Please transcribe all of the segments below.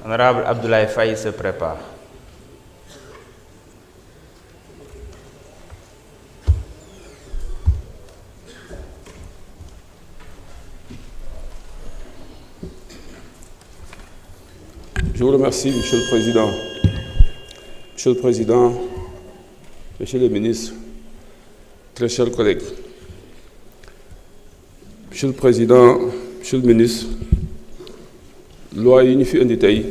Honorable Abdoulaye Faye se prépare. Je vous remercie, Monsieur le Président. Monsieur le Président, Monsieur le Ministre, très chers collègues. Monsieur le Président, Monsieur le Ministre, loi yi ñu fi indi tey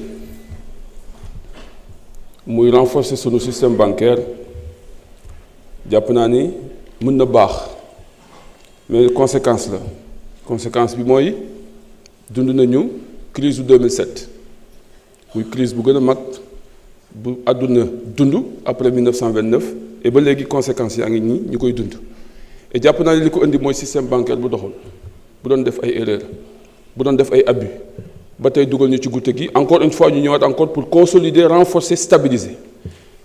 muy renforcer sunu système bancaire jàpp naa ni mën na baax mais conséquence bi mooy dund nañu crise bu 2007 muy crise bu gën a mag bu àdduna dund après 1929 et ba léegi conséquences yaa ngi nii ñu koy dund et jàpp naa ni li ko indi mooy système bancaire bu doxul bu doon def ay erreurs bu doon def ay abus ba tey dugal ñu ci goutte gi encore une fois ñu ñëwaat encore pour consolider renforcer stabiliser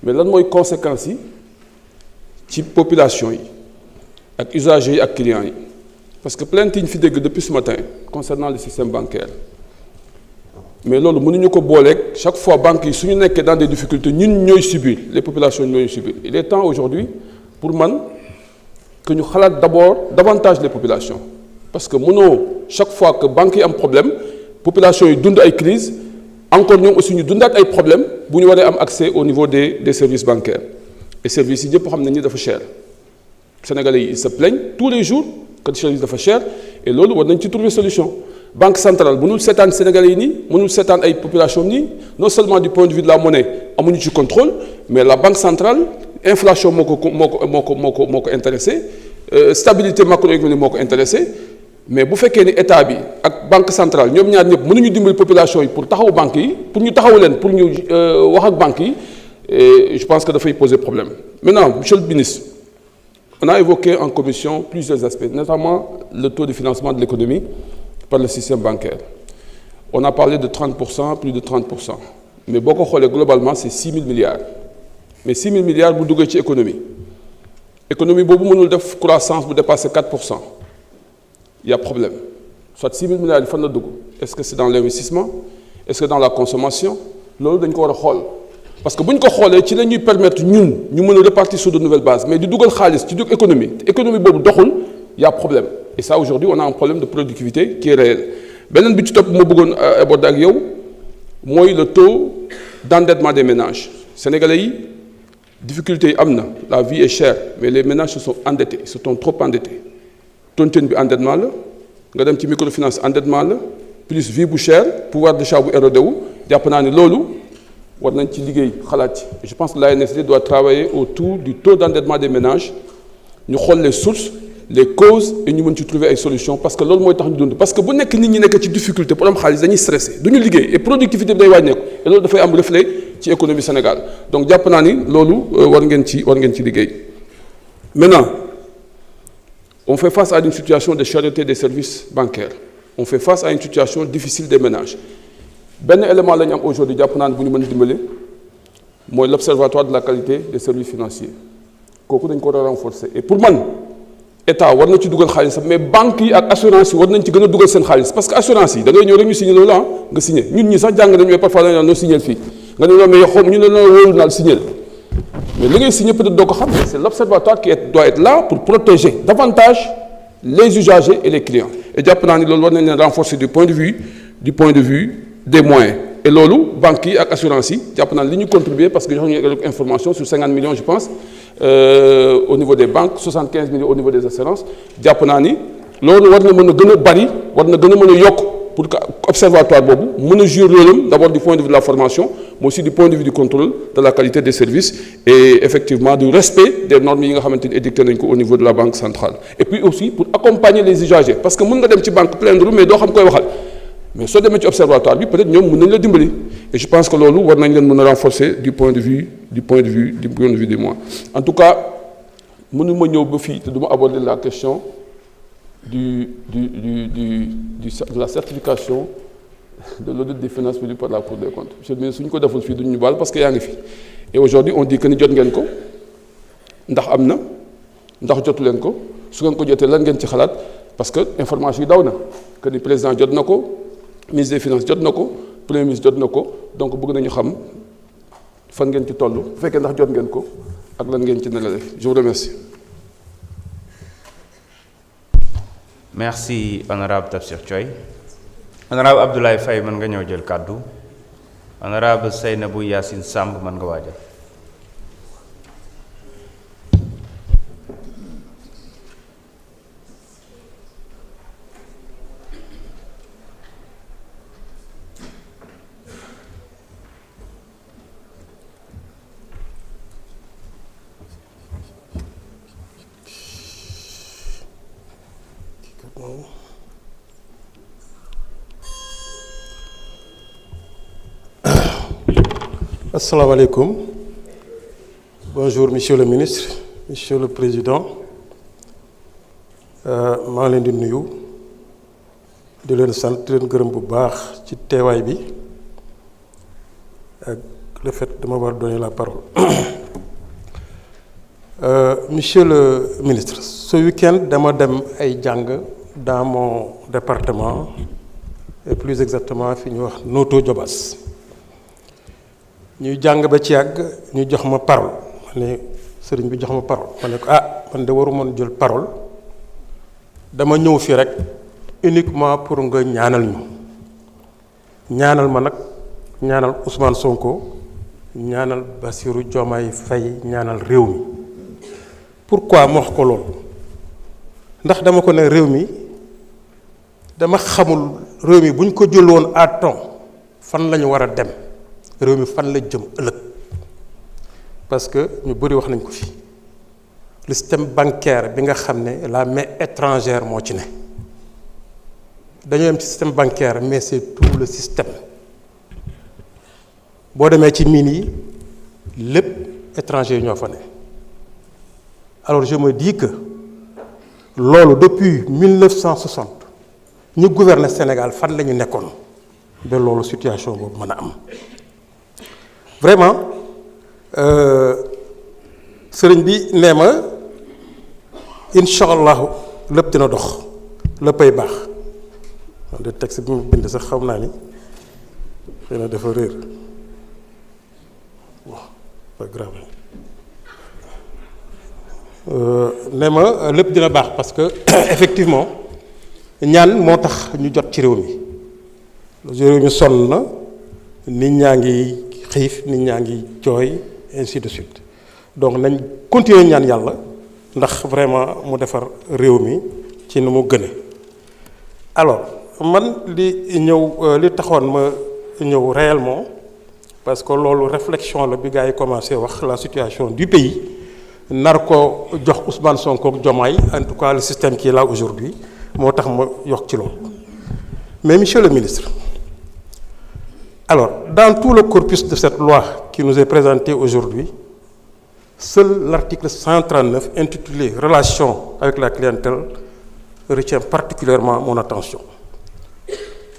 mais lan mooy conséquences yi ci population yi ak usagers yi ak clients yi parce que plainte yi ñu fi dégg depuis ce matin concernant le système bancaire mais loolu mënuñu ko booleeg chaque fois banques yi suñu nekkee dans des difficultés ñun ñooy subir les populations ñooy subir il est temps aujourd'hui pour man que ñu xalaat d'abord davantage les populations parce que mënoo chaque fois que banques yi am problème population yi dund ay crise encore ñoom aussi ñu dundaat ay problème bu ñu waree am accès au niveau des services bancaires et services yi ñëpp xam nañ ni dafa cher Sénégalais yi ils se plaignent tous les jours que service dafa cher et loolu war nañ ci trouver solution banque centrale mënul seetaan Sénégalais yi nii mënul seetaan ay population nii non seulement du point de vue de la monnaie amuñu ci contrôle mais la banque centrale inflation moo ko intéressé stabilité macroéconomique moo ko intéressé mais bu fekkee ni état bi ak banque centrale ñoom ñaar ñëpp mënuñu dimbali population yi pour taxaw banques yi pour ñu taxaw leen pour ñu wax ak banques yi et je pense que dafay poser problème. Maintenant, monsieur le ministre, on a évoqué en commission plusieurs aspects, notamment le taux de financement de l'économie par le système bancaire. On a parlé de 30%, plus de 30%. Mais boo ko xoolee globalement c'est 6 000 milliards. Mais 6 000 milliards bu duggee ci économie boobu mënul def croissance bu dépasser 4%. Il y a problème. Soit 6 000 milliards yi fan la dugg est-ce que c'est dans l'investissement est-ce que dans la consommation loolu dañ ko war a xool parce que bu ñu ko xoolee ci la ñuy permettre ñun ñu mën a repartir sur de nouvelles bases mais di dugal xaalis ci dugg économie boobu doxul il y a problème et ça aujourd'hui on a un problème de productivité qui est réel beneen bi ci topp moo bëggoon aborder ak yow mooy le taux d'endettement des ménages sénégalais yi difficulté yi am na la vie est chère mais les ménages se sont endettés se sont trop endettés tontine bi endettement la nga dem ci microfinance endettement la plus vie bu cher pouvoir d'achat bu érodé wu jàpp naa ni loolu war nañ ci liggéey xalaat ci je pense que l'ANSD doit travailler autour du taux d'endettement des ménages ñu xool les sources les causes et ñu mën ci trouver ay solutions parce que loolu mooy tax ñu dund parce que bu nekk nit ñi nekk ci difficulté pour am xaalis dañuy stressé du ñu liggéey et productivité bi day wàññeeku et loolu dafay am reflet ci économie Sénégal donc jàpp naa ni loolu war ngeen ci liggéey maintenant on fait face à une situation de cherté des services bancaires on fait face à une situation difficile des ménages benn élément la ñu am aujourd'hui jàpp naa ne bu ñu mën a dimbale mooy l'observatoire de la qualité des services financiers kooku dañ ko war a renforcer et pour man état war na ci dugal xaalisam mais banques yi ak assurance yi war nañ ci gën a dugal seen xaalis parce que assurance yi da ngay ñëw rek ñu signé loolu nga signé ñun ñi sax jàng nañu mais parfois dañu naan noo signé fii nga ne loolu mais yow ñu ne la wóolu naal signé mais li ngay signé peut-être doo ko xam mais c'est l'observatoire qui doit être là pour protéger davantage les usagers et les clients et jàpp naa ni loolu war nañ leen renforcer du point de vue des moyens et loolu banques yi ak assurance yi jàpp naa li ñu contribuer parce que jox nañu information sur 50 millions je pense au niveau des banques 75 millions au niveau des assurances jàpp naa ni loolu war na mën a gën a bari war na gën a mën a yokk pour que observatoire boobu mën a jouer rôle d'abord du point de vue de la formation mais aussi du point de vue du contrôle de la qualité des services et effectivement du respect des normes yi nga xamante ni édicté nañ ko au niveau de la banque centrale et puis aussi pour accompagner les usagers parce que mën nga dem ci banque plaindre mais doo xam koy waxal mais soo demee ci observatoire bi peut-être ñoom mën nañ la dimbali et je pense que loolu war nañ leen mën a renforcer du point de vue des mois en tout cas mënuma ñëw ba fii te du ma aborder la question de la certification de l'audit des finances publiques par la Cour des comptes monsieur le ministre suñu ko deful fii duñu ñu baal parce que yaa ngi fi et aujourd'hui on dit que ni jot ngeen ko ndax am na ndax jotu leen ko su ngeen ko jotee lan ngeen ci xalaat parce que information yi daw na que ni président jot na ko ministre des finances jot na ko premier ministre jot na ko donc bëgg nañu xam fan ngeen ci toll bu fekkee ndax jot ngeen ko ak lan ngeen ci nar a def. Je vous remercie. Merci honorable Tafsir Thioye. Honorable Abdoulaye Faye mën nga ñëw jël kàddu. Honorable Seynabou Yassine Samb mën nga waajal. Assalamu alaikum. Bonjour Monsieur le Ministre, Monsieur le Président. maa ngi leen di nuyu di leen sant di leen gërëm bu baax ci teewaay bi ak le fait de m'avoir donné la parole. Monsieur le Ministre, ce week-end dama dem ay jàng dans mon département et plus exactement fi ñuy wax Notto Diobass. ñuy jàng ba ci yàgg ñu jox ma parole ma ne sëriñ bi jox ma parole ma ne ko man de waru mën jël parole dama ñëw fii rek uniquement pour nga ñaanal ñu ñaanal ma nag ñaanal Ousmane Sonko ñaanal Bassirou Diomaye Faye ñaanal réew mi. Pourquoi ma wax ko loolu ndax dama ko ne réew mi dama xamul réew mi bu ñu ko jël woon à temps fan la ñu war a dem. réew mi fan la jëm ëllëg parce que ñu bëri wax nañ ko fi le système bancaire bi nga xam ne la main étrangère moo ci ne dañoo yem ci système bancaire mais c'est tout le système boo demee ci mines yi lépp étranger yi ñoo fa ne alors je me dis que loolu depuis 1960 ñu gouverner Sénégal fan la ñu nekkoon ba loolu situation boobu mën a am. Vraiment sëriñ bi nee ma incha allahu lépp dina dox léppay baax de texte bi mu bind sax xam naa ni xëy na dafa réer pas grave nee ma lépp dina baax parce que effectivement ñaan moo tax ñu jot ci réew mi sonn na nit ñaa ngi xiif nit ñaa ngi jooy ainsi de suite donc nañ continuer ñaan yàlla ndax vraiment mu defar réew mi ci nu mu gëne alors man li taxoon ma ñëw réellement parce que loolu réflexion la bi gars yi commencé wax la situation du pays nar ko jox Ousmane Sonko ak Diomaye en tout cas le système qui est là aujourd'hui moo tax ma yokk ci loolu mais monsieur le ministre. Alors, dans tout le corpus de cette loi qui nous est présentée aujourd'hui, seul l'article 139 intitulé « Relations avec la clientèle » retient particulièrement mon attention.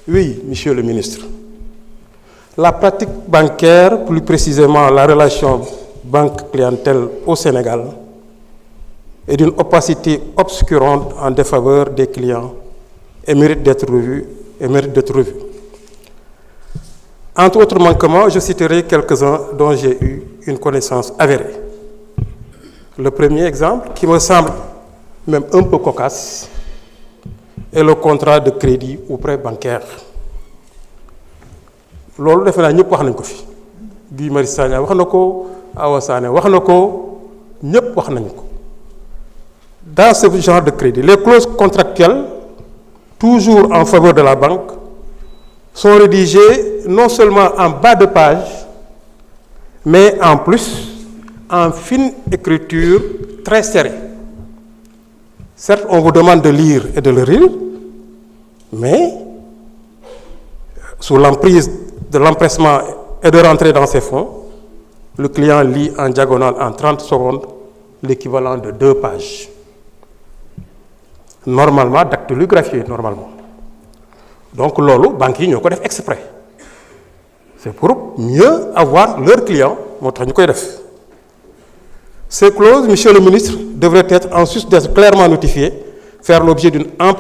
Oui, monsieur le ministre, la pratique bancaire, plus précisément la relation banque-clientèle au Sénégal, est d'une opacité obscurante en défaveur des clients et mérite d'être revue. Entre autres manquements, je citerai quelques-uns dont j'ai eu une connaissance avérée. Le premier exemple, qui me semble même un peu cocasse, est le contrat de crédit ou prêt bancaire. loolu defe naa ñëpp wax nañ ko fi Guy Marius Sagna wax na ko Awa Sané wax na ko ñëpp wax nañ ko. Dans ce genre de crédit, les clauses contractuelles, toujours en faveur de la banque, sont rédigées non seulement en bas de page, mais en plus en fine écriture très serrée. Certes, on vous demande de lire et de le lire, mais sous l'emprise de l'empressement et de rentrer dans ses fonds, le client lit en diagonale en 30 secondes l'équivalent de 2 pages. Normalement, dactylographié, normalement. Donc, lolo, banques yi ñoo ko def exprès. C'est pour mieux avoir leurs clients. Ces clauses, monsieur le ministre, devraient être, en sus d'être clairement notifiées, faire l'objet d'une ample